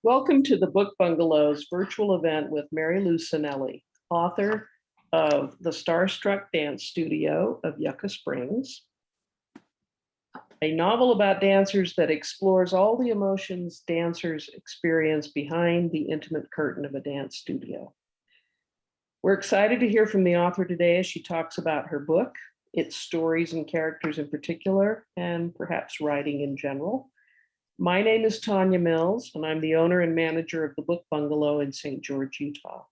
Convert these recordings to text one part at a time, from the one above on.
Welcome to the Book Bungalow's virtual event with Mary Lou Sanelli, author of The Starstruck Dance Studio of Yucca Springs, a novel about dancers that explores all the emotions dancers experience behind the intimate curtain of a dance studio. We're excited to hear from the author today as she talks about her book, its stories and characters in particular, and perhaps writing in general. My name is Tanya Mills, and I'm the owner and manager of the Book Bungalow in St. George, Utah.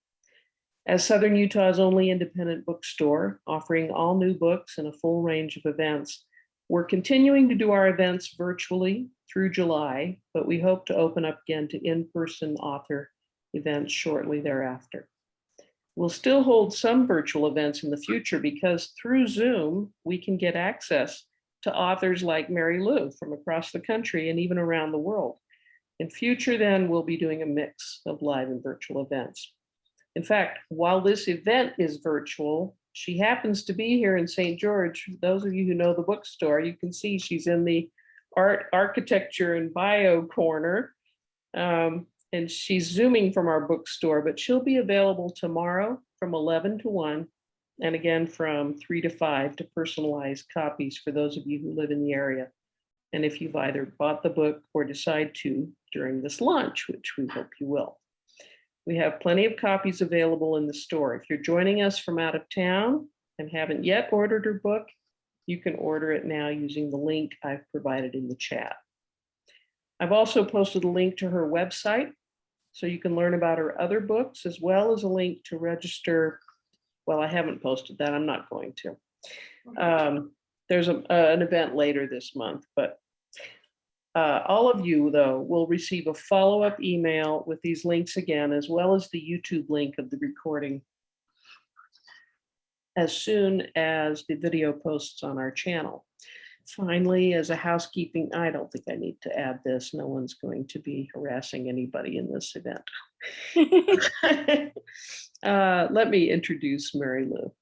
As Southern Utah's only independent bookstore, offering all new books and a full range of events, we're continuing to do our events virtually through July, but we hope to open up again to in-person author events shortly thereafter. We'll still hold some virtual events in the future because through Zoom, we can get access to authors like Mary Lou from across the country and even around the world. In future, then, we'll be doing a mix of live and virtual events. In fact, while this event is virtual, she happens to be here in St. George. Those of you who know the bookstore, you can see she's in the art, architecture, and bio corner. And she's Zooming from our bookstore, but she'll be available tomorrow from 11 to 1. And again, from 3 to 5 to personalize copies for those of you who live in the area. And if you've either bought the book or decide to during this launch, which we hope you will. We have plenty of copies available in the store. If you're joining us from out of town and haven't yet ordered her book, you can order it now using the link I've provided in the chat. I've also posted a link to her website so you can learn about her other books, as well as a link to register. Well, I haven't posted that. I'm not going to. There's an event later this month, but all of you, though, will receive a follow-up email with these links again, as well as the YouTube link of the recording as soon as the video posts on our channel. Finally, as a housekeeping, I don't think I need to add this. No one's going to be harassing anybody in this event. Let me introduce Mary Lou.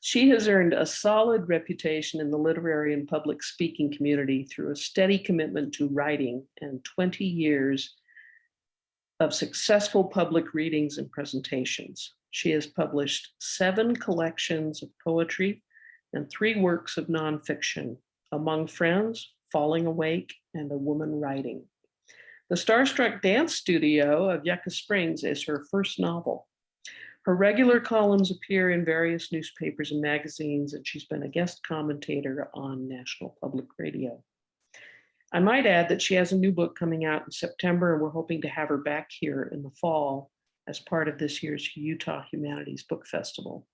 She has earned a solid reputation in the literary and public speaking community through a steady commitment to writing and 20 years of successful public readings and presentations. She has published 7 collections of poetry and 3 works of nonfiction, Among Friends, Falling Awake, and A Woman Writing. The Starstruck Dance Studio of Yucca Springs is her first novel. Her regular columns appear in various newspapers and magazines, and she's been a guest commentator on National Public Radio. I might add that she has a new book coming out in September, and we're hoping to have her back here in the fall as part of this year's Utah Humanities Book Festival.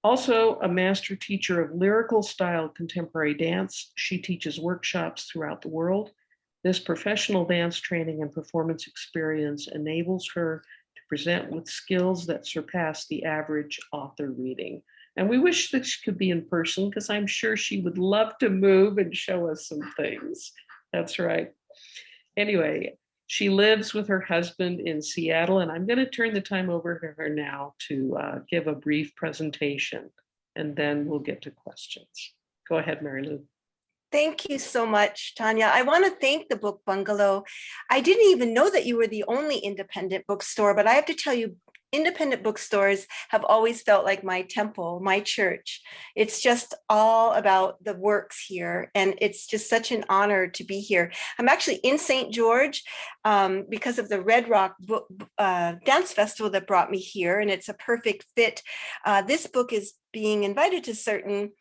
Also a master teacher of lyrical style contemporary dance, she teaches workshops throughout the world. This professional dance training and performance experience enables her to present with skills that surpass the average author reading. And we wish that she could be in person because I'm sure she would love to move and show us some things. That's right. Anyway, she lives with her husband in Seattle, and I'm going to turn the time over to her now to give a brief presentation, and then we'll get to questions. Go ahead, Mary Lou. Thank you so much, Tanya. I want to thank the Book Bungalow. I didn't even know that you were the only independent bookstore, but I have to tell you, independent bookstores have always felt like my temple, my church. It's just all about the works here, and it's just such an honor to be here. I'm actually in St. George because of the Red Rock Dance Festival that brought me here, and it's a perfect fit. This book is being invited to certain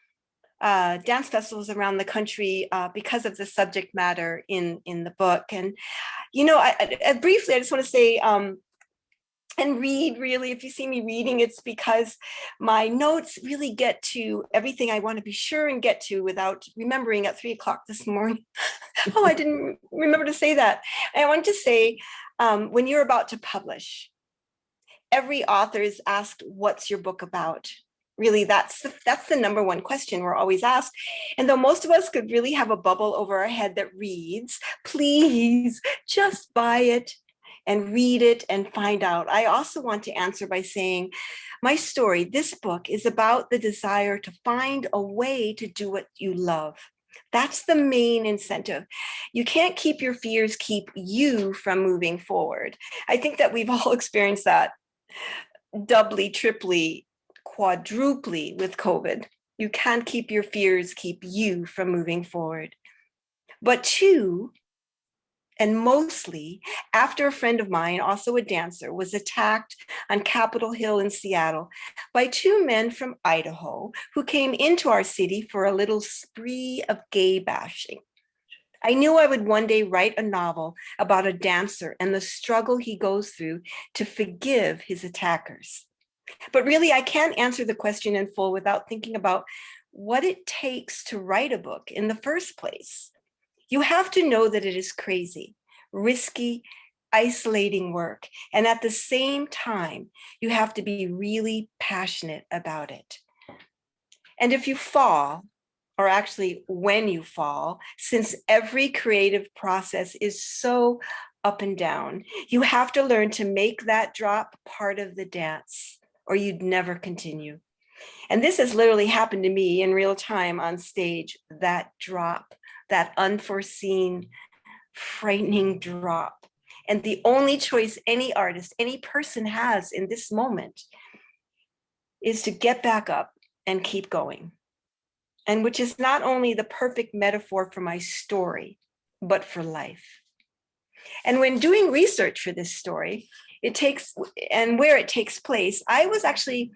dance festivals around the country because of the subject matter in the book. And, you know, briefly, I just want to say, and read, really, if you see me reading, it's because my notes really get to everything I want to be sure and get to without remembering at 3 o'clock this morning. Oh, I didn't remember to say that. And I want to say, when you're about to publish, every author is asked, what's your book about? Really, that's the number one question we're always asked. And though most of us could really have a bubble over our head that reads, please just buy it and read it and find out. I also want to answer by saying, my story, this book, is about the desire to find a way to do what you love. That's the main incentive. You can't keep your fears keep you from moving forward. I think that we've all experienced that doubly, triply, quadruply with COVID. You can't keep your fears keep you from moving forward. But two, and mostly after a friend of mine, also a dancer, was attacked on Capitol Hill in Seattle by two men from Idaho who came into our city for a little spree of gay bashing. I knew I would one day write a novel about a dancer and the struggle he goes through to forgive his attackers. But really, I can't answer the question in full without thinking about what it takes to write a book in the first place. You have to know that it is crazy, risky, isolating work. And at the same time, you have to be really passionate about it. And if you fall, or actually when you fall, since every creative process is so up and down, you have to learn to make that drop part of the dance, or you'd never continue. And this has literally happened to me in real time on stage, that drop, that unforeseen, frightening drop. And the only choice any artist, any person has in this moment is to get back up and keep going. And which is not only the perfect metaphor for my story, but for life. And when doing research for this story, and where it takes place, I was actually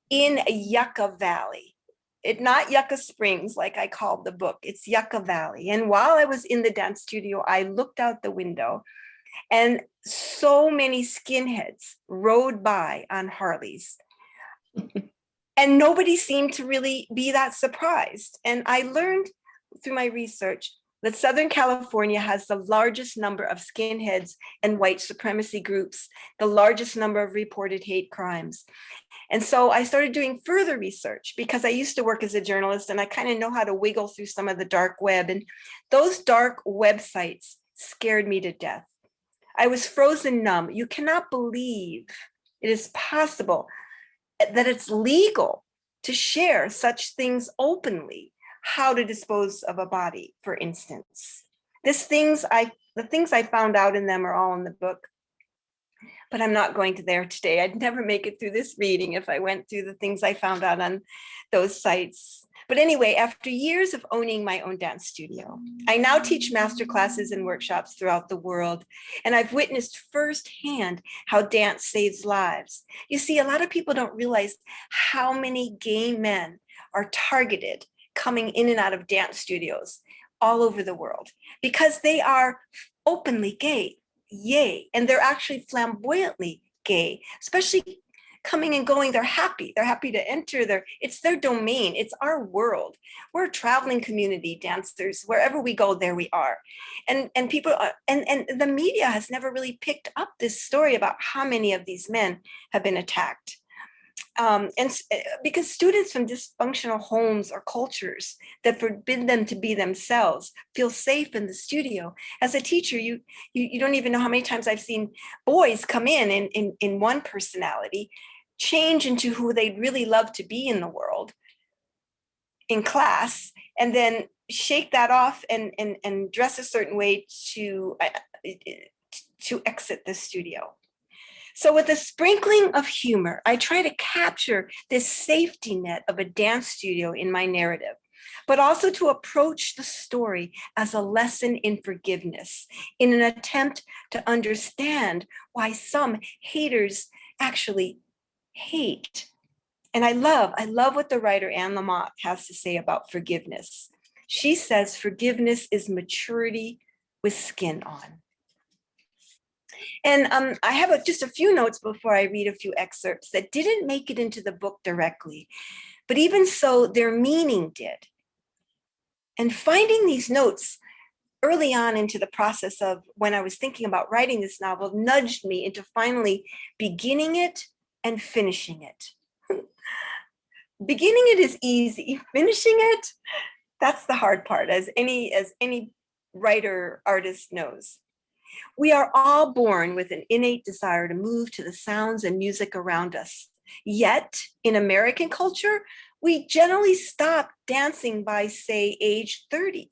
in Yucca Valley. Not Yucca Springs, like I called the book, it's Yucca Valley. And while I was in the dance studio, I looked out the window and so many skinheads rode by on Harleys. And nobody seemed to really be that surprised. And I learned through my research that Southern California has the largest number of skinheads and white supremacy groups, the largest number of reported hate crimes. And so I started doing further research because I used to work as a journalist and I kind of know how to wiggle through some of the dark web. And those dark websites scared me to death. I was frozen numb. You cannot believe it is possible that it's legal to share such things openly. How to dispose of a body, for instance. The things I found out in them are all in the book, but I'm not going to there today. I'd never make it through this reading if I went through the things I found out on those sites. But anyway, after years of owning my own dance studio, I now teach master classes and workshops throughout the world. And I've witnessed firsthand how dance saves lives. You see, a lot of people don't realize how many gay men are targeted coming in and out of dance studios all over the world because they are openly gay. Yay. And they're actually flamboyantly gay, especially coming and going. They're happy to enter it's their domain. It's our world. We're a traveling community, dancers. Wherever we go, there we are. And people are, and the media has never really picked up this story about how many of these men have been attacked. Because students from dysfunctional homes or cultures that forbid them to be themselves feel safe in the studio. As a teacher, you don't even know how many times I've seen boys come in one personality, change into who they'd really love to be in the world in class, and then shake that off and dress a certain way to exit the studio. So with a sprinkling of humor, I try to capture this safety net of a dance studio in my narrative, but also to approach the story as a lesson in forgiveness, in an attempt to understand why some haters actually hate. And I love what the writer Anne Lamott has to say about forgiveness. She says forgiveness is maturity with skin on. And I have just a few notes before I read a few excerpts that didn't make it into the book directly, but even so, their meaning did. And finding these notes early on into the process of when I was thinking about writing this novel nudged me into finally beginning it and finishing it. Beginning it is easy. Finishing it, that's the hard part, as any writer, artist knows. We are all born with an innate desire to move to the sounds and music around us. Yet, in American culture, we generally stop dancing by, say, age 30.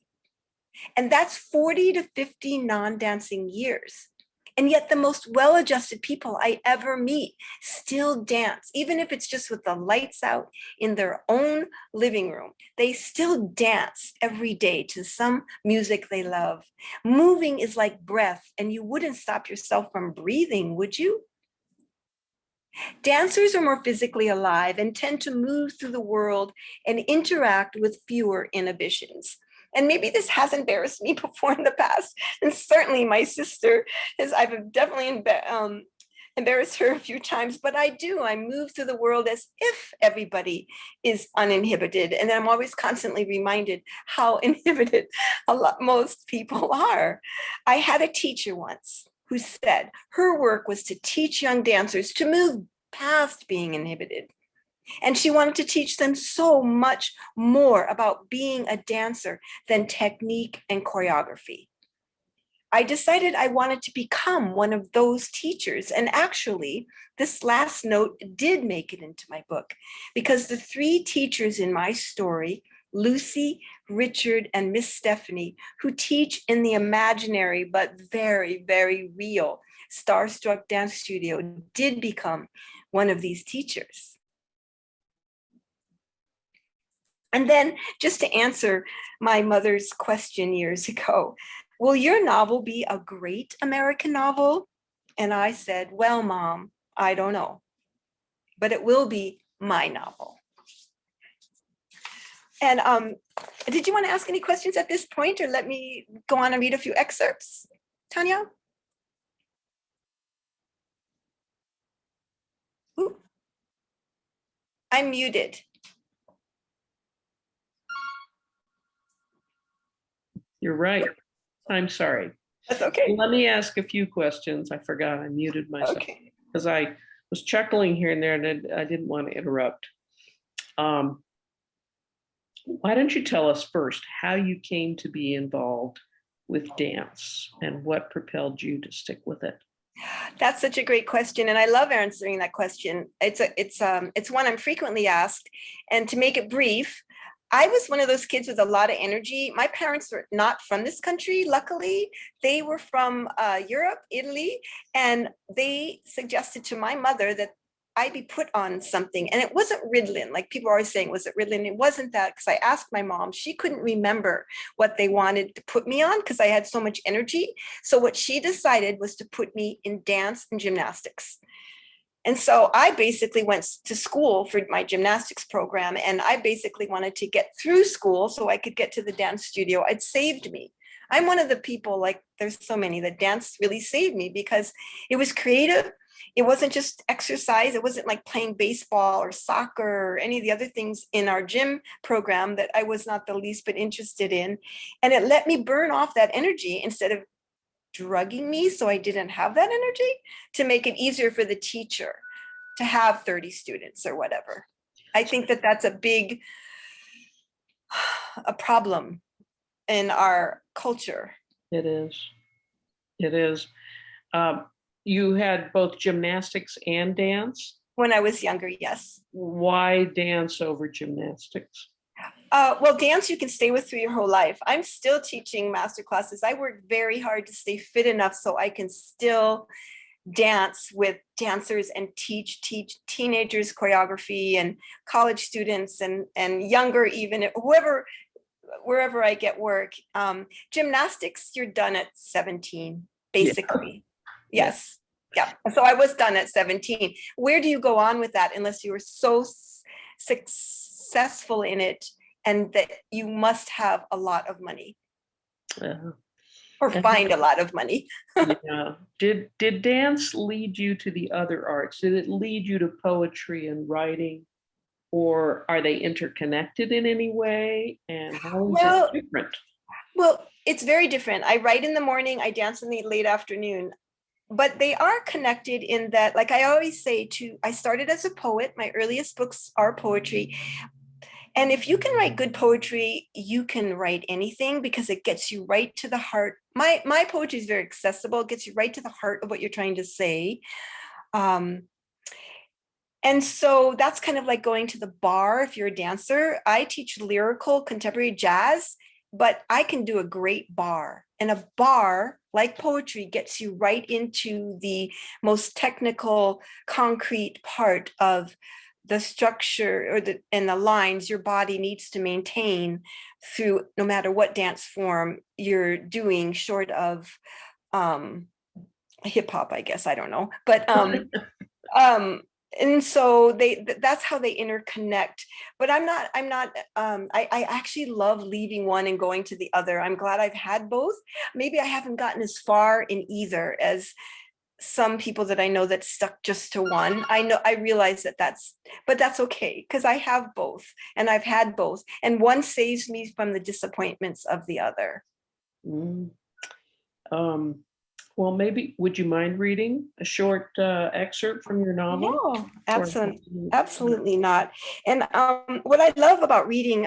And that's 40 to 50 non-dancing years. And yet the most well-adjusted people I ever meet still dance, even if it's just with the lights out in their own living room. They still dance every day to some music they love. Moving is like breath, and you wouldn't stop yourself from breathing, would you? Dancers are more physically alive and tend to move through the world and interact with fewer inhibitions. And maybe this has embarrassed me before in the past. And certainly my sister I've definitely embarrassed her a few times, but I do. I move through the world as if everybody is uninhibited. And I'm always constantly reminded how inhibited most people are. I had a teacher once who said her work was to teach young dancers to move past being inhibited. And she wanted to teach them so much more about being a dancer than technique and choreography. I decided I wanted to become one of those teachers. And actually, this last note did make it into my book because the three teachers in my story, Lucy, Richard, and Miss Stephanie, who teach in the imaginary but very, very real Starstruck Dance Studio, did become one of these teachers. And then just to answer my mother's question years ago, will your novel be a great American novel? And I said, well, Mom, I don't know, but it will be my novel. And did you want to ask any questions at this point, or let me go on and read a few excerpts, Tanya? Ooh. I'm muted. You're right. I'm sorry. That's okay. Let me ask a few questions. I forgot I muted myself because I was chuckling here and there and I didn't want to interrupt. Why don't you tell us first how you came to be involved with dance and what propelled you to stick with it? That's such a great question, and I love answering that question. It's one I'm frequently asked, and to make it brief, I was one of those kids with a lot of energy. My parents were not from this country, luckily. They were from Europe, Italy, and they suggested to my mother that I be put on something. And it wasn't Ritalin, like people are always saying, was it Ritalin? It wasn't that, because I asked my mom, she couldn't remember what they wanted to put me on because I had so much energy. So what she decided was to put me in dance and gymnastics. And so I basically went to school for my gymnastics program, and I basically wanted to get through school so I could get to the dance studio. It saved me. I'm one of the people, like there's so many, that dance really saved me because it was creative. It wasn't just exercise. It wasn't like playing baseball or soccer or any of the other things in our gym program that I was not the least bit interested in. And it let me burn off that energy instead of drugging me so I didn't have that energy, to make it easier for the teacher to have 30 students or whatever. I think that that's a problem in our culture. It is. It is. You had both gymnastics and dance? When I was younger, yes. Why dance over gymnastics? Well, dance you can stay with through your whole life. I'm still teaching master classes. I work very hard to stay fit enough so I can still dance with dancers and teach teenagers choreography, and college students and younger, even wherever I get work. Gymnastics, you're done at 17, basically. Yeah. Yes. Yeah. So I was done at 17. Where do you go on with that unless you were so successful in it and that you must have a lot of money or find a lot of money? Yeah. Did dance lead you to the other arts? Did it lead you to poetry and writing? Or are they interconnected in any way? And how is it different? Well, it's very different. I write in the morning, I dance in the late afternoon, but they are connected in that, like I always say, I started as a poet. My earliest books are poetry. And if you can write good poetry, you can write anything because it gets you right to the heart. My poetry is very accessible. It gets you right to the heart of what you're trying to say. And so that's kind of like going to the bar if you're a dancer. I teach lyrical contemporary jazz, but I can do a great bar. And a bar, like poetry, gets you right into the most technical, concrete part of the structure or and the lines your body needs to maintain through no matter what dance form you're doing, short of hip hop, I guess. I don't know. But um and so that's how they interconnect. But I actually love leaving one and going to the other. I'm glad I've had both. Maybe I haven't gotten as far in either as some people that I know that stuck just to one. I realize but that's okay, because I have both and I've had both, and one saves me from the disappointments of the other. Mm. Well, maybe, would you mind reading a short excerpt from your novel? No, Or- absolutely not. And what I love about reading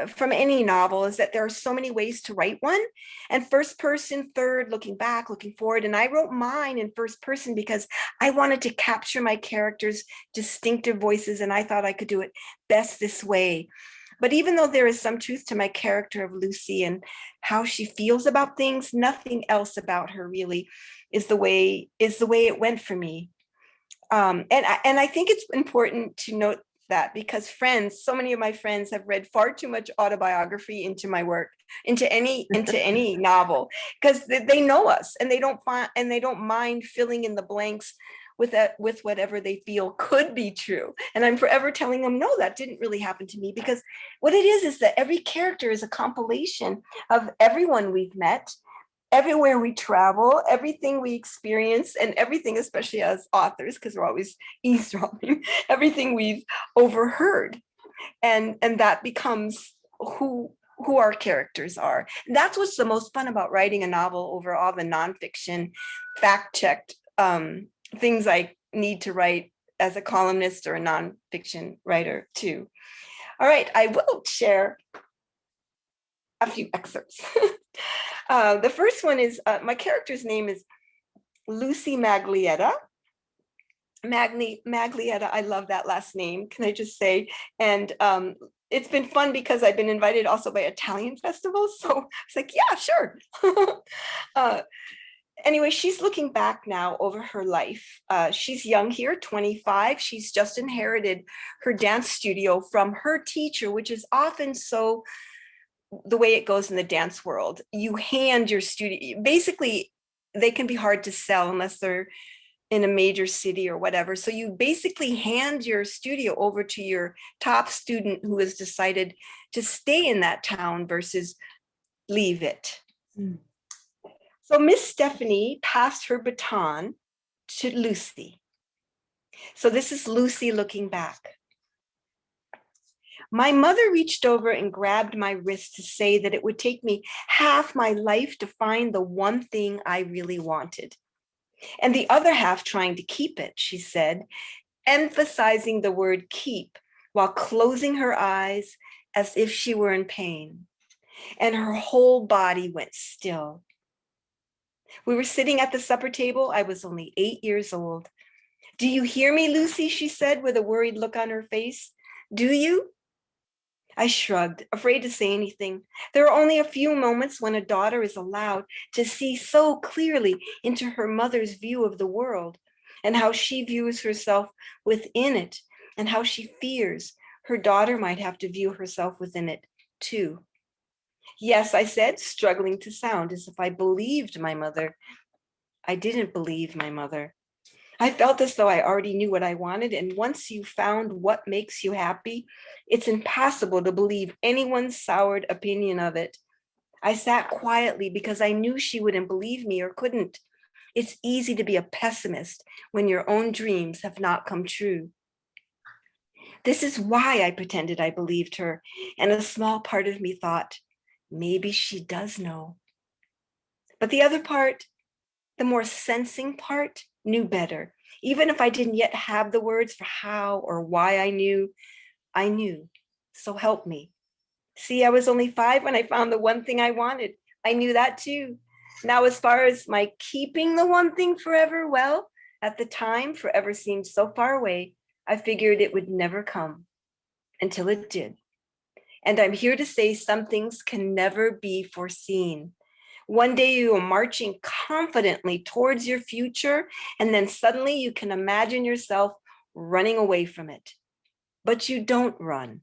from any novel is that there are so many ways to write one, and first person, third, looking back, looking forward. And I wrote mine in first person because I wanted to capture my characters' distinctive voices, and I thought I could do it best this way. But even though there is some truth to my character of Lucy and how she feels about things, nothing else about her really is the way it went for me. And I think it's important to note that, because so many of my friends have read far too much autobiography into my work, into any novel, because they know us and they don't mind filling in the blanks with whatever they feel could be true. And I'm forever telling them, no, that didn't really happen to me, because what it is that every character is a compilation of everyone we've met, everywhere we travel, everything we experience, and everything, especially as authors, because we're always eavesdropping, everything we've overheard. And that becomes who our characters are. And that's what's the most fun about writing a novel over all the nonfiction, fact-checked things I need to write as a columnist or a nonfiction writer too. All right, I will share a few excerpts. The first one is, my character's name is Lucy Maglietta. Maglietta, I love that last name, can I just say? And it's been fun because I've been invited also by Italian festivals. So it's like, yeah, sure. Anyway, she's looking back now over her life. She's young here, 25. She's just inherited her dance studio from her teacher, which is often so the way it goes in the dance world. You hand your studio, basically they can be hard to sell unless they're in a major city or whatever. So you basically hand your studio over to your top student who has decided to stay in that town versus leave it. Mm. So Miss Stephanie passed her baton to Lucy. So this is Lucy looking back. My mother reached over and grabbed my wrist to say that it would take me half my life to find the one thing I really wanted, and the other half trying to keep it, she said, emphasizing the word keep while closing her eyes as if she were in pain, and her whole body went still. We were sitting at the supper table. I was only 8 years old. Do you hear me, Lucy? She said with a worried look on her face. Do you? I shrugged, afraid to say anything. There are only a few moments when a daughter is allowed to see so clearly into her mother's view of the world, and how she views herself within it, and how she fears her daughter might have to view herself within it too. Yes, I said, struggling to sound as if I believed my mother. I didn't believe my mother. I felt as though I already knew what I wanted, and once you found what makes you happy, it's impossible to believe anyone's soured opinion of it. I sat quietly because I knew she wouldn't believe me or couldn't. It's easy to be a pessimist when your own dreams have not come true. This is why I pretended I believed her, and a small part of me thought, maybe she does know. But the other part, the more sensing part, knew better. Even if I didn't yet have the words for how or why I knew. So help me. See, I was only 5 when I found the one thing I wanted. I knew that too. Now, as far as my keeping the one thing forever, well, at the time, forever seemed so far away, I figured it would never come until it did. And I'm here to say some things can never be foreseen. One day you are marching confidently towards your future, and then suddenly you can imagine yourself running away from it. But you don't run,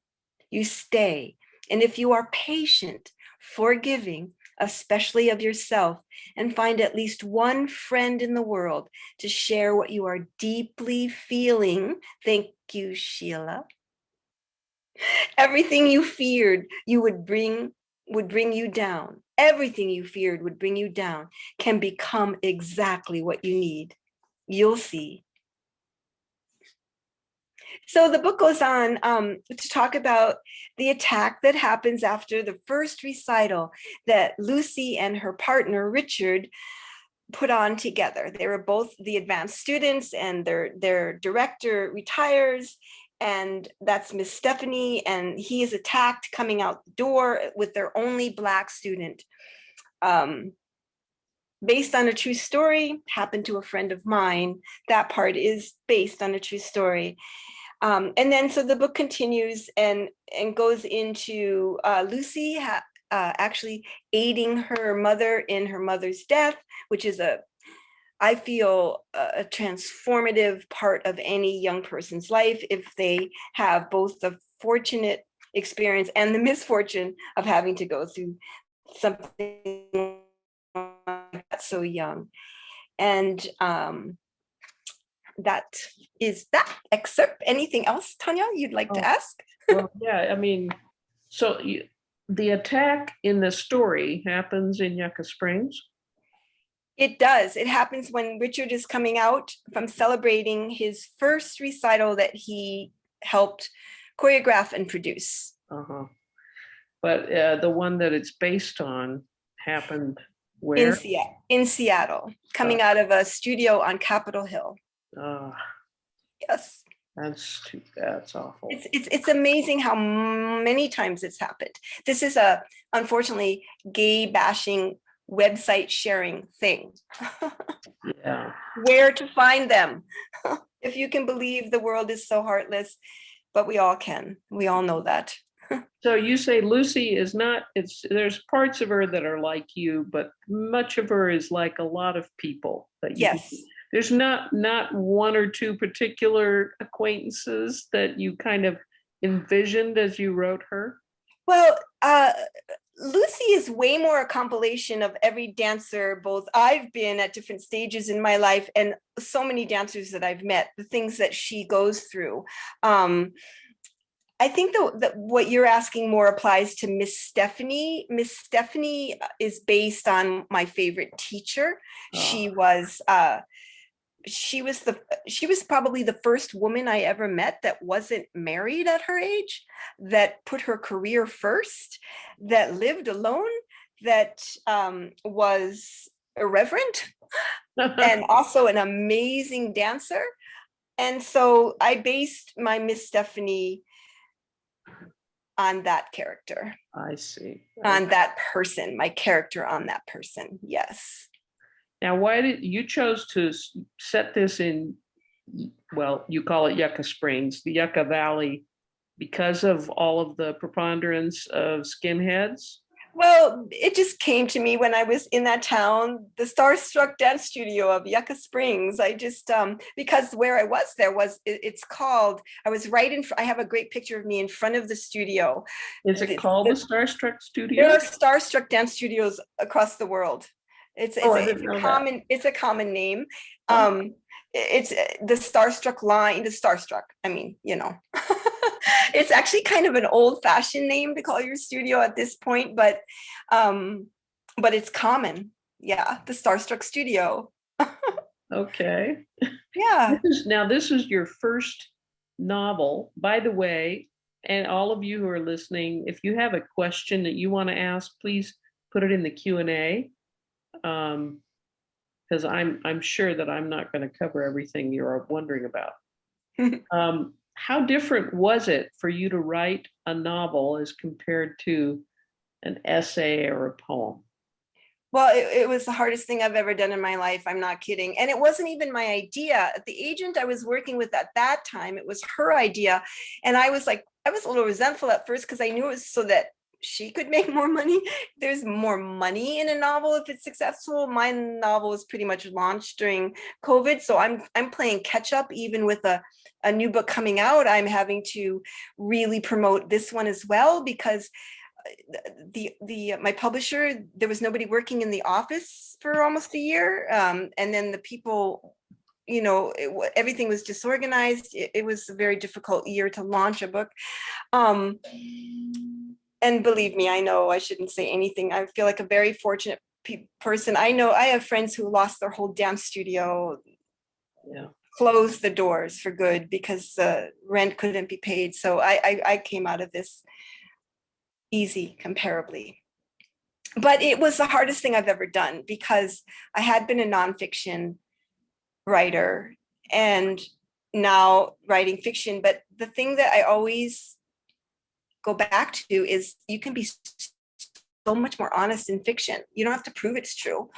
you stay. And if you are patient, forgiving, especially of yourself, and find at least one friend in the world to share what you are deeply feeling, thank you, Sheila. Everything you feared you would bring you down. Everything you feared would bring you down can become exactly what you need. You'll see. So the book goes on to talk about the attack that happens after the first recital that Lucy and her partner, Richard, put on together. They were both the advanced students, and their director retires, and that's Miss Stephanie, and he is attacked coming out the door with their only Black student. Based on a true story, happened to a friend of mine. That part is based on a true story. And then so the book continues and goes into Lucy actually aiding her mother in her mother's death, which is I feel a transformative part of any young person's life if they have both the fortunate experience and the misfortune of having to go through something like that so young. And that is that excerpt. Anything else, Tanya, you'd like to ask? Well, yeah, I mean, so the attack in the story happens in Yucca Springs. It does. It happens when Richard is coming out from celebrating his first recital that he helped choreograph and produce. Uh-huh. But the one that it's based on happened where? In Seattle, coming out of a studio on Capitol Hill. Yes. That's awful. It's amazing how many times it's happened. This is a unfortunately gay bashing website sharing thing. Yeah. Where to find them? If you can believe the world is so heartless, but we all can. We all know that. So you say Lucy is not, there's parts of her that are like you, but much of her is like a lot of people that you Yes. There's not one or two particular acquaintances that you kind of envisioned as you wrote her? Well, Lucy is way more a compilation of every dancer, both I've been at different stages in my life and so many dancers that I've met, the things that she goes through. I think that what you're asking more applies to Miss Stephanie. Miss Stephanie is based on my favorite teacher. She was probably the first woman I ever met that wasn't married at her age, that put her career first, that lived alone, that was irreverent and also an amazing dancer. And so I based my Miss Stephanie on that character. I see. On that person, my character on that person. Yes. Now, why did you chose to set this in, well, you call it Yucca Springs, the Yucca Valley, because of all of the preponderance of skinheads? Well, it just came to me when I was in that town, the Starstruck Dance Studio of Yucca Springs. I just, because where I was there it's called, I was right in, I have a great picture of me in front of the studio. Is it called the Starstruck Studio? There are Starstruck Dance Studios across the world. It's a common name. It's the Starstruck line, the Starstruck. I mean, you know, it's actually kind of an old-fashioned name to call your studio at this point, but it's common. Yeah, the Starstruck Studio. Okay. Yeah. This is your first novel, by the way, and all of you who are listening, if you have a question that you want to ask, please put it in the Q&A. Because I'm sure that I'm not going to cover everything you're wondering about. How different was it for you to write a novel as compared to an essay or a poem? Well, it was the hardest thing I've ever done in my life. I'm not kidding. And it wasn't even my idea. The agent I was working with at that time, it was her idea. And I was like I was a little resentful at first because I knew it was so that she could make more money. There's more money in a novel if it's successful. My novel was pretty much launched during COVID, so I'm playing catch up. Even with a new book coming out, I'm having to really promote this one as well because the my publisher, there was nobody working in the office for almost a year, and then the people, everything was disorganized. It was a very difficult year to launch a book. Um, and believe me, I know I shouldn't say anything. I feel like a very fortunate person. I know I have friends who lost their whole dance studio, Yeah. closed the doors for good because rent couldn't be paid. So I came out of this easy, comparably. But it was the hardest thing I've ever done because I had been a nonfiction writer and now writing fiction. But the thing that I always go back to is you can be so much more honest in fiction. You don't have to prove it's true.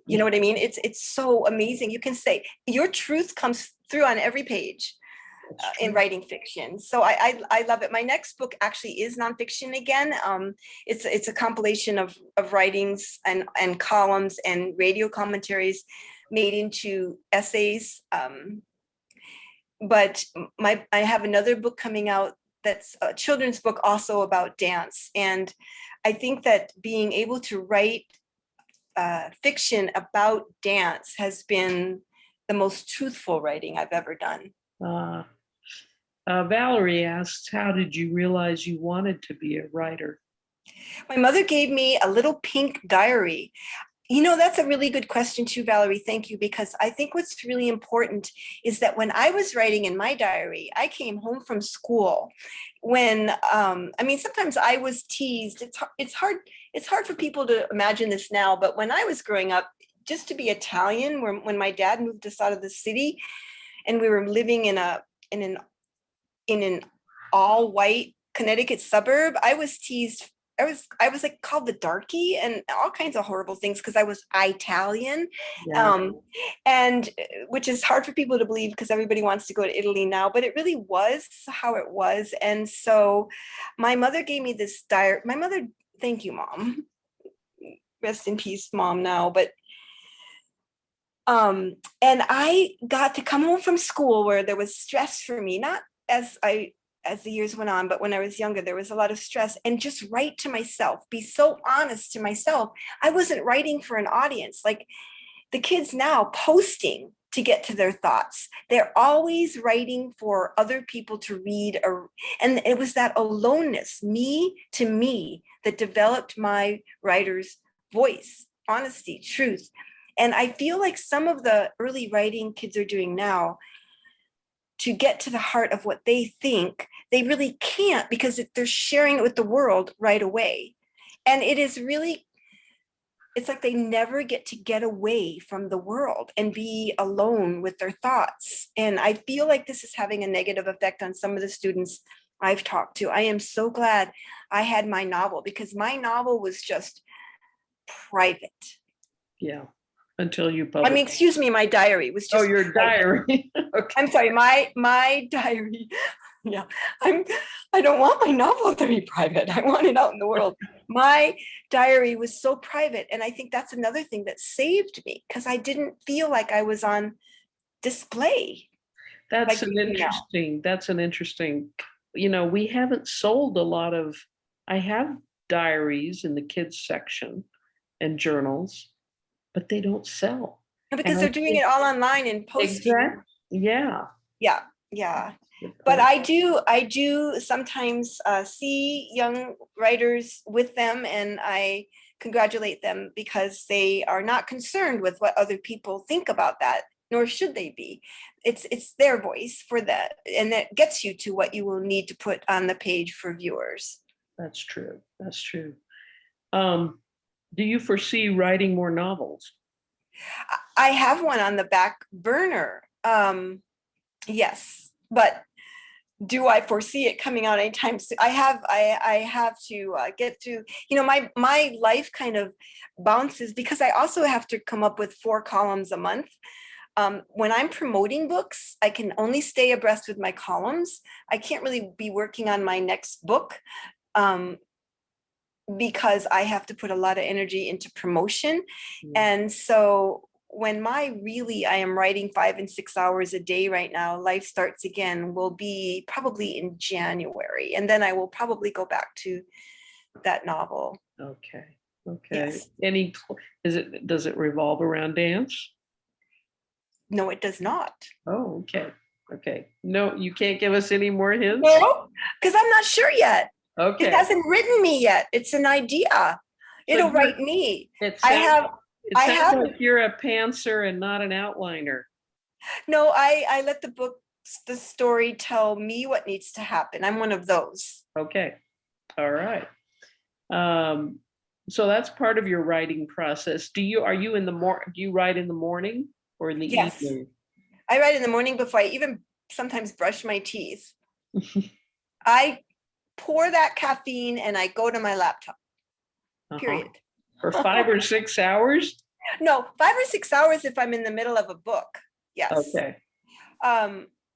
You know what I mean? It's so amazing. You can say your truth comes through on every page in writing fiction. So I love it. My next book actually is nonfiction again. It's a compilation of writings and columns and radio commentaries made into essays. But I have another book coming out that's a children's book also about dance. And I think that being able to write fiction about dance has been the most truthful writing I've ever done. Valerie asks, how did you realize you wanted to be a writer? My mother gave me a little pink diary. That's a really good question too, Valerie. Thank you, because I think what's really important is that when I was writing in my diary, I came home from school when, sometimes I was teased. It's hard for people to imagine this now, but when I was growing up, just to be Italian, when my dad moved us out of the city and we were living in an all white Connecticut suburb, I was teased. I was like called the darky and all kinds of horrible things because I was Italian. Yeah. And which is hard for people to believe because everybody wants to go to Italy now, but it really was how it was. And so my mother gave me this diary. My mother, thank you, Mom. Rest in peace, Mom, now. But and I got to come home from school where there was stress for me, not as the years went on, but when I was younger, there was a lot of stress, and just write to myself, be so honest to myself. I wasn't writing for an audience like the kids now posting to get to their thoughts. They're always writing for other people to read, and it was that aloneness, me to me, that developed my writer's voice, honesty, truth. And I feel like some of the early writing kids are doing now, to get to the heart of what they think, they really can't because they're sharing it with the world right away. And it's like they never get away from the world and be alone with their thoughts. And I feel like this is having a negative effect on some of the students I've talked to. I am so glad I had my novel because my novel was just private. Yeah. Until you publish. Excuse me, my diary was just. Oh, your diary. Okay. I'm sorry, my diary. Yeah, I don't want my novel to be private. I want it out in the world. My diary was so private, and I think that's another thing that saved me because I didn't feel like I was on display. That's an interesting. We haven't sold a lot of. I have diaries in the kids section and journals, but they don't sell. Because they're doing it all online and posting. Exactly. Yeah. But I do sometimes see young writers with them, and I congratulate them because they are not concerned with what other people think about that, nor should they be. It's their voice for that, and that gets you to what you will need to put on the page for viewers. That's true. Do you foresee writing more novels? I have one on the back burner. Yes, but do I foresee it coming out anytime soon? I have to get through. My life kind of bounces because I also have to come up with 4 columns a month. When I'm promoting books, I can only stay abreast with my columns. I can't really be working on my next book because I have to put a lot of energy into promotion. And so when I am writing 5 and 6 hours a day right now, Life Starts Again will be probably in January. And then I will probably go back to that novel. Okay. Yes. Does it revolve around dance? No, it does not. Oh, okay. No, you can't give us any more hints? No, because I'm not sure yet. Okay. It hasn't written me yet. It's an idea. It'll write me. It I sounds have like you're a pantser and not an outliner. no, I let the story tell me what needs to happen. I'm one of those. Okay. All right. So that's part of your writing process. Do you write in the morning or in the Yes. evening? I write in the morning before I even sometimes brush my teeth. I pour that caffeine and I go to my laptop. Period. For 5 or 6 hours? No, 5 or 6 hours if I'm in the middle of a book. Yes. Okay.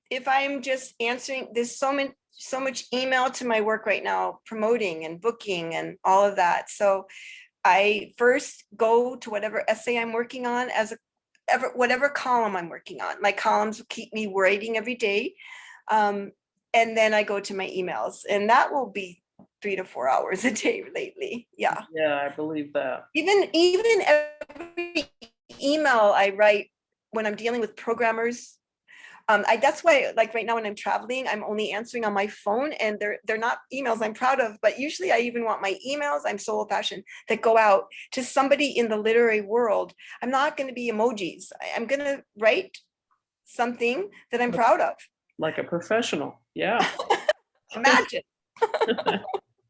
If I'm just answering, there's so much email to my work right now, promoting and booking and all of that. So I first go to whatever essay I'm working on whatever column I'm working on. My columns keep me writing every day. And then I go to my emails, and that will be 3 to 4 hours a day lately. Yeah. Yeah, I believe that. Even every email I write when I'm dealing with programmers, that's why, like right now when I'm traveling, I'm only answering on my phone, and they're not emails I'm proud of, but usually I even want my emails, I'm so old-fashioned, that go out to somebody in the literary world. I'm not going to be emojis. I'm going to write something that I'm proud of. Like a professional. Yeah. Imagine.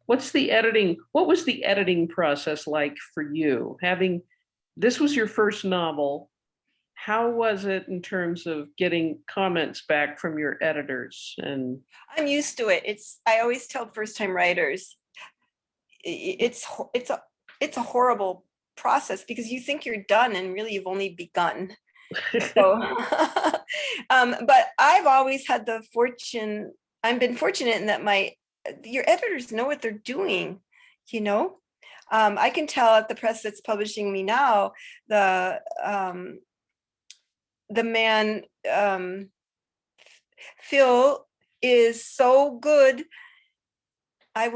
What was the editing process like for you? This was your first novel. How was it in terms of getting comments back from your editors? And I'm used to it. I always tell first-time writers, it's a horrible process because you think you're done and really you've only begun. So, but I've always had I've been fortunate in that your editors know what they're doing, you know. I can tell at the press that's publishing me now, the man, Phil, is so good. I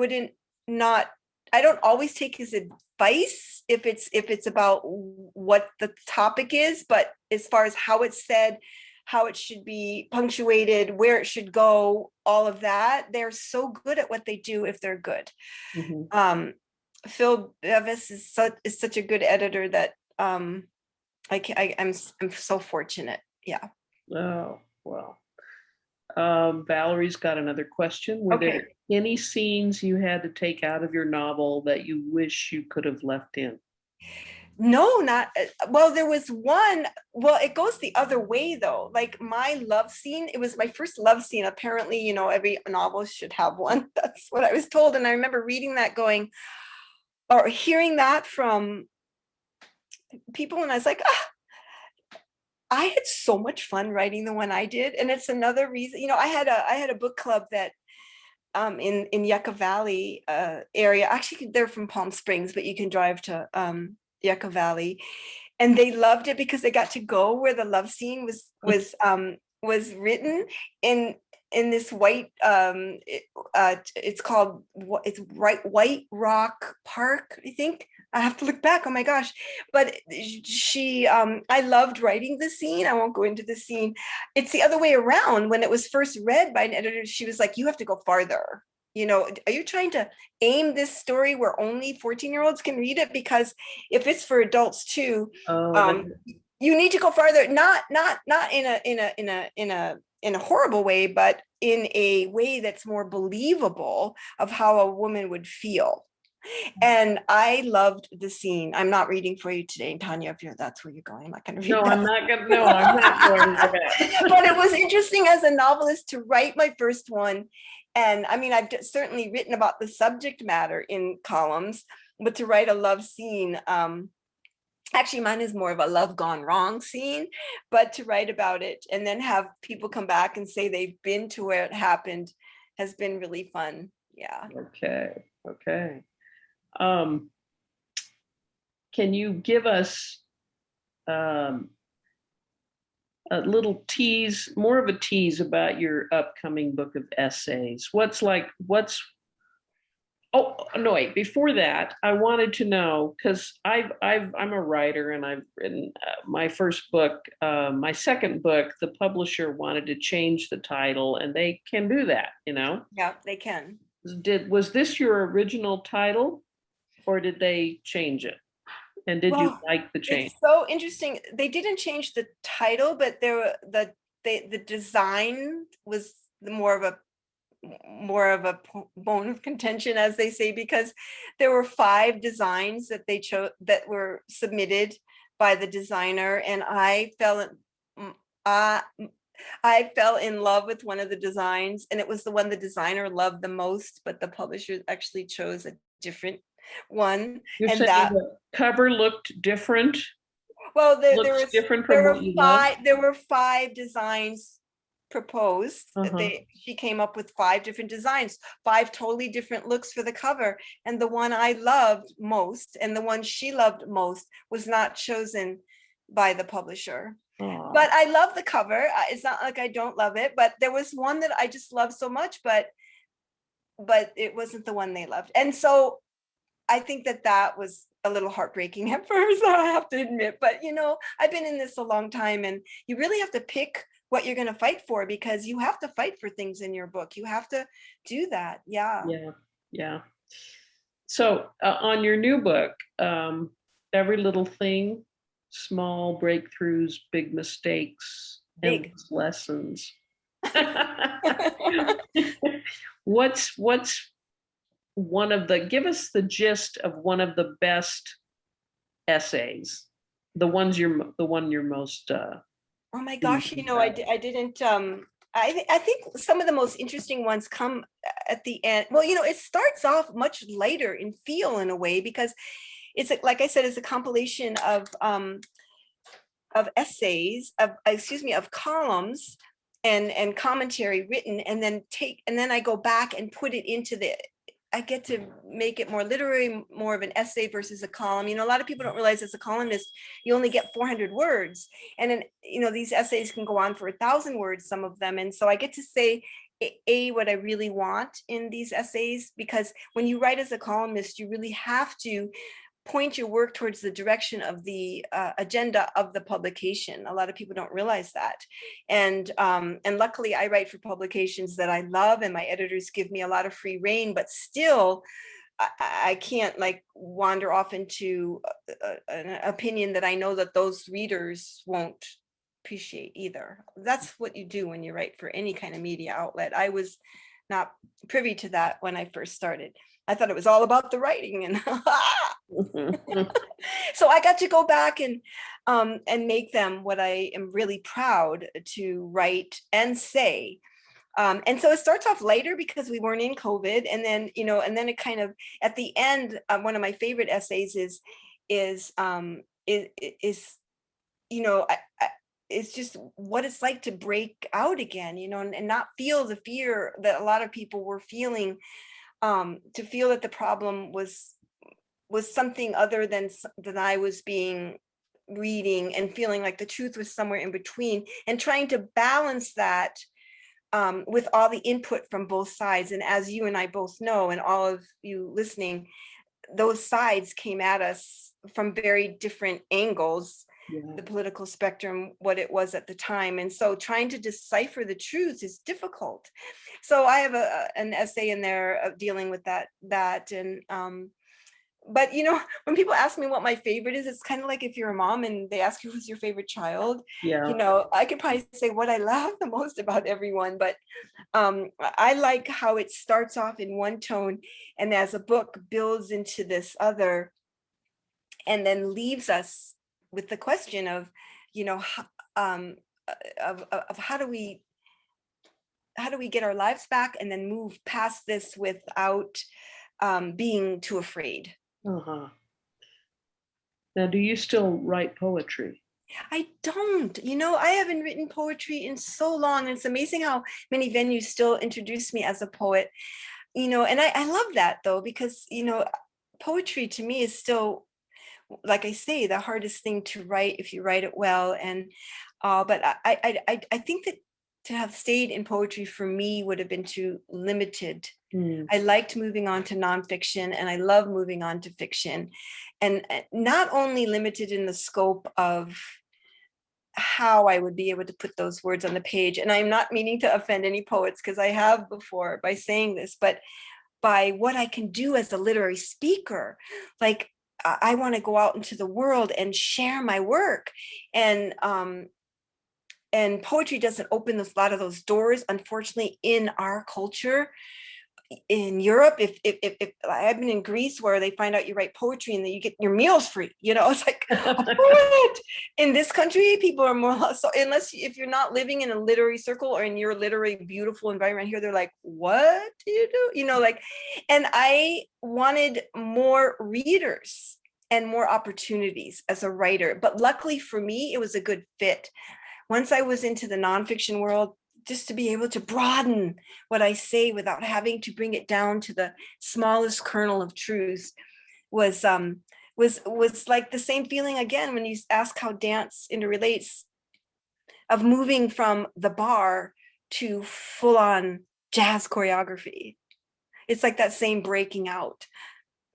don't always take his advice if it's about what the topic is, but as far as how it's said, how it should be punctuated, where it should go, all of that, they're so good at what they do if they're good. Mm-hmm. Phil Bevis is such a good editor that I'm so fortunate. Yeah. Oh, well. Valerie's got another question. Were there any scenes you had to take out of your novel that you wish you could have left in? No, not well. There was one. Well, it goes the other way though. Like my love scene, it was my first love scene. Apparently, every novel should have one. That's what I was told. And I remember reading that or hearing that from people, and I was like, I had so much fun writing the one I did. And it's another reason, I had a book club that in Yucca Valley area. Actually, they're from Palm Springs, but you can drive to Yucca Valley, and they loved it because they got to go where the love scene was written in this white it's called White Rock Park, I think. I have to look back. Oh my gosh. But I loved writing the scene. I won't go into the scene. It's the other way around. When it was first read by an editor, she was like, you have to go farther. Are you trying to aim this story where only 14-year-olds can read it? Because if it's for adults too, you need to go farther, not in a horrible way, but in a way that's more believable of how a woman would feel. And I loved the scene. I'm not reading for you today, Tanya, if that's where you're going. I'm not going to read that. I'm not going to. But it was interesting as a novelist to write my first one. And I mean, I've certainly written about the subject matter in columns, but to write a love scene, Actually, mine is more of a love gone wrong scene, but to write about it and then have people come back and say they've been to where it happened has been really fun. Yeah. Okay. Okay. Um, can you give us um, a little tease, more of a tease about your upcoming book of essays? Oh no, wait, before that, I wanted to know, because I'm a writer and I've written my first book, my second book, the publisher wanted to change the title, and they can do that, you know? Yeah, they can. Was this your original title, or did they change it? And did you Well, like the change? it's so interesting. They didn't change the title, but the design was more of a bone of contention, as they say, because there were 5 designs that they chose that were submitted by the designer, and mm, uh, I fell in love with one of the designs, and it was the one the designer loved the most, but the publisher actually chose a different one. You're And saying that, the cover looked different, well, looks different from what you love? there were 5 designs proposed. Uh-huh. She came up with 5 different designs, 5 totally different looks for the cover, and the one I loved most and the one she loved most was not chosen by the publisher. Aw. But I love the cover. It's not like I don't love it, but there was one that I just loved so much, but it wasn't the one they loved. And so I think that that was a little heartbreaking at first, I have to admit. But I've been in this a long time, and you really have to pick what you're going to fight for, because you have to fight for things in your book. You have to do that. Yeah. Yeah, yeah. So on your new book, every little thing, small breakthroughs, big mistakes, Big. endless lessons. What's one of the, give us the gist of one of the best essays, the one you're most Oh my gosh, pleased about. I didn't I think some of the most interesting ones come at the end. Well, it starts off much lighter in feel in a way, because like I said, it's a compilation of essays, of columns and commentary written, and then I go back and put it into I get to make it more literary, more of an essay versus a column. A lot of people don't realize, as a columnist, you only get 400 words. And then, these essays can go on for 1,000 words, some of them. And so I get to say, what I really want in these essays, because when you write as a columnist, you really have to point your work towards the direction of the agenda of the publication. A lot of people don't realize that. And luckily I write for publications that I love, and my editors give me a lot of free rein, but still I can't like wander off into an opinion that I know that those readers won't appreciate either. That's what you do when you write for any kind of media outlet. I was not privy to that when I first started. I thought it was all about the writing, and so I got to go back and make them what I am really proud to write and say. And so it starts off later because we weren't in COVID, and then it kind of, at the end, one of my favorite essays is it's just what it's like to break out again, and not feel the fear that a lot of people were feeling, to feel that the problem was something other than I was being reading, and feeling like the truth was somewhere in between, and trying to balance that with all the input from both sides. And as you and I both know, and all of you listening, those sides came at us from very different angles, Yeah. the political spectrum, what it was at the time. And so trying to decipher the truth is difficult. So I have an essay in there dealing with that. And but when people ask me what my favorite is, it's kind of like if you're a mom and they ask you who's your favorite child. Yeah. I could probably say what I love the most about everyone, but I like how it starts off in one tone, and as a book builds into this other, and then leaves us with the question of, um, of how do we get our lives back, and then move past this without being too afraid. Uh-huh. Now, do you still write poetry? I don't, I haven't written poetry in so long. And it's amazing how many venues still introduce me as a poet, and I love that though, because, poetry to me is still, like I say, the hardest thing to write if you write it well. And, but I think that to have stayed in poetry for me would have been too limited. I liked moving on to nonfiction, and I love moving on to fiction, and not only limited in the scope of how I would be able to put those words on the page. And I'm not meaning to offend any poets, because I have before by saying this, but by what I can do as a literary speaker. Like, I want to go out into the world and share my work. And poetry doesn't open a lot of those doors, unfortunately, in our culture. In Europe, if I've been in Greece, where they find out you write poetry and then you get your meals free, it's like, what? In this country, people are more so, unless if you're not living in a literary circle or in your literary beautiful environment here, they're like, what do you do? Like, and I wanted more readers and more opportunities as a writer, but luckily for me, it was a good fit. Once I was into the nonfiction world, just to be able to broaden what I say without having to bring it down to the smallest kernel of truth was like the same feeling again when you ask how dance interrelates, of moving from the bar to full-on jazz choreography. It's like that same breaking out.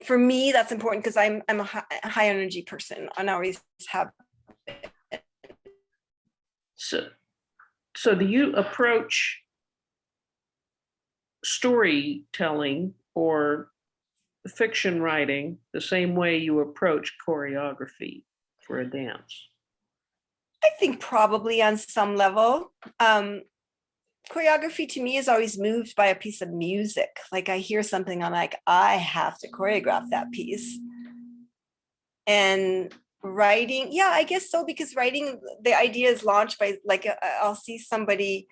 For me, that's important because I'm a high energy person, and I always have. So do you approach storytelling or fiction writing the same way you approach choreography for a dance? I think probably on some level. Choreography to me is always moved by a piece of music. Like, I hear something, I'm like, I have to choreograph that piece. And writing, yeah, I guess so, because writing, the idea is launched by, like, I'll see somebody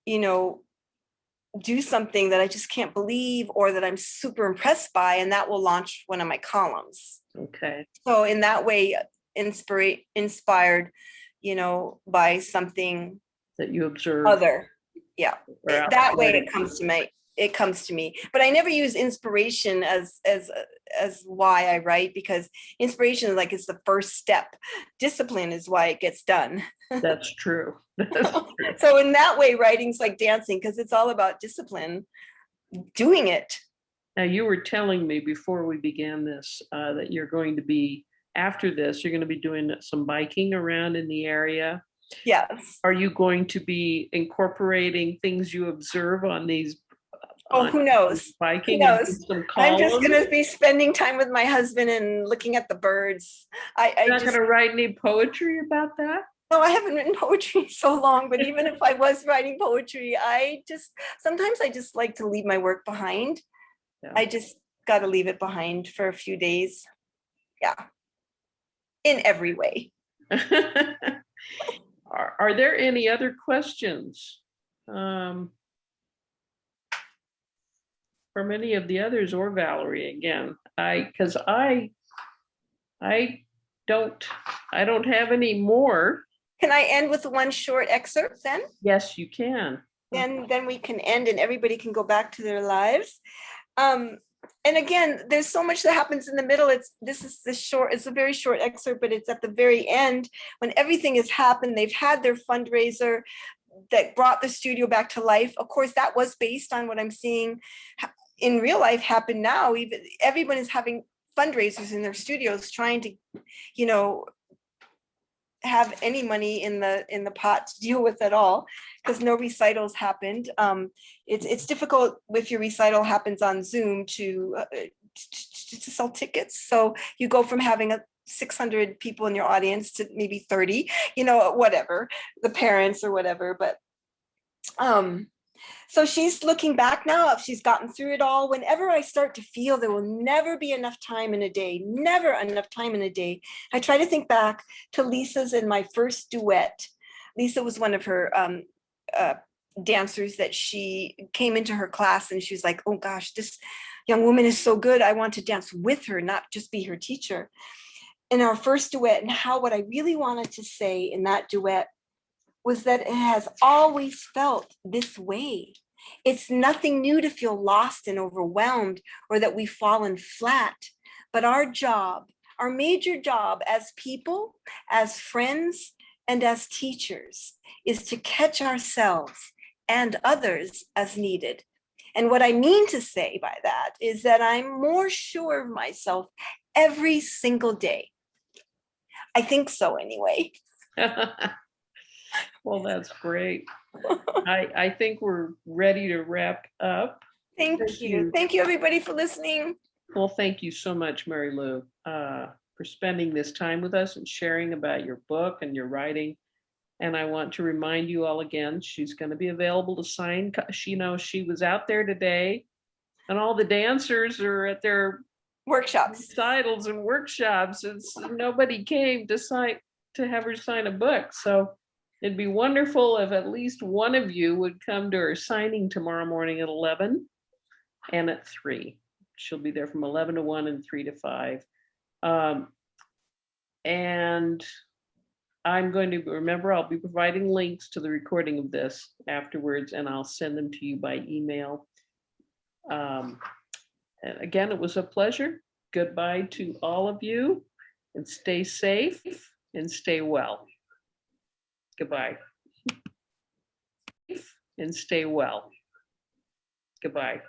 do something that I just can't believe, or that I'm super impressed by, and that will launch one of my columns. Okay. So in that way, inspired by something that you observe other. Yeah, that way it comes to me. But I never use inspiration as why I write, because inspiration is like, it's the first step. Discipline is why it gets done. That's true. That's true. So in that way, writing's like dancing, because it's all about discipline, doing it. Now, you were telling me before we began this that you're going to be, after this, you're going to be doing some biking around in the area. Yes. Are you going to be incorporating things you observe on these? Who knows? Biking. Who knows? Some I'm just going to be spending time with my husband and looking at the birds. You're not going to write any poetry about that? No, I haven't written poetry in so long, but even if I was writing poetry, sometimes I just like to leave my work behind. Yeah. I just got to leave it behind for a few days. Yeah. In every way. Are there any other questions from any of the others, or Valerie again? Because I don't have any more. Can I end with one short excerpt then? Yes, you can. Then we can end and everybody can go back to their lives. And again, there's so much that happens in the middle. It's a very short excerpt, but it's at the very end when everything has happened. They've had their fundraiser that brought the studio back to life. Of course, that was based on what I'm seeing in real life happen now. Even everyone is having fundraisers in their studios, trying to, have any money in the pot to deal with at all, because no recitals happened. It's difficult if your recital happens on Zoom to sell tickets. So you go from having 600 people in your audience to maybe 30, whatever, the parents or whatever. But so she's looking back now. If she's gotten through it all, whenever I start to feel there will never be enough time in a day, never enough time in a day, I try to think back to Lisa's in my first duet. Lisa was one of her dancers that she came into her class, and she was like, oh gosh, this young woman is so good. I want to dance with her, not just be her teacher. in our first duet, and how what I really wanted to say in that duet was that it has always felt this way. It's nothing new to feel lost and overwhelmed, or that we've fallen flat, but our job, our major job as people, as friends, and as teachers is to catch ourselves and others as needed. And what I mean to say by that is that I'm more sure of myself every single day. I think so anyway. Well, that's great. I think we're ready to wrap up. Thank you. Thank you, everybody, for listening. Well, thank you so much, Mary Lou, for spending this time with us and sharing about your book and your writing. And I want to remind you all again, she's going to be available to sign. She knows she was out there today, and all the dancers are at their Workshops. recitals and workshops. It's nobody came to have her sign a book. So it'd be wonderful if at least one of you would come to her signing tomorrow morning at 11 and at 3. She'll be there from 11 to 1 and 3 to 5. And I'm going to remember, I'll be providing links to the recording of this afterwards, and I'll send them to you by email. And again, it was a pleasure. Goodbye to all of you, and stay safe and stay well. Goodbye. And stay well. Goodbye.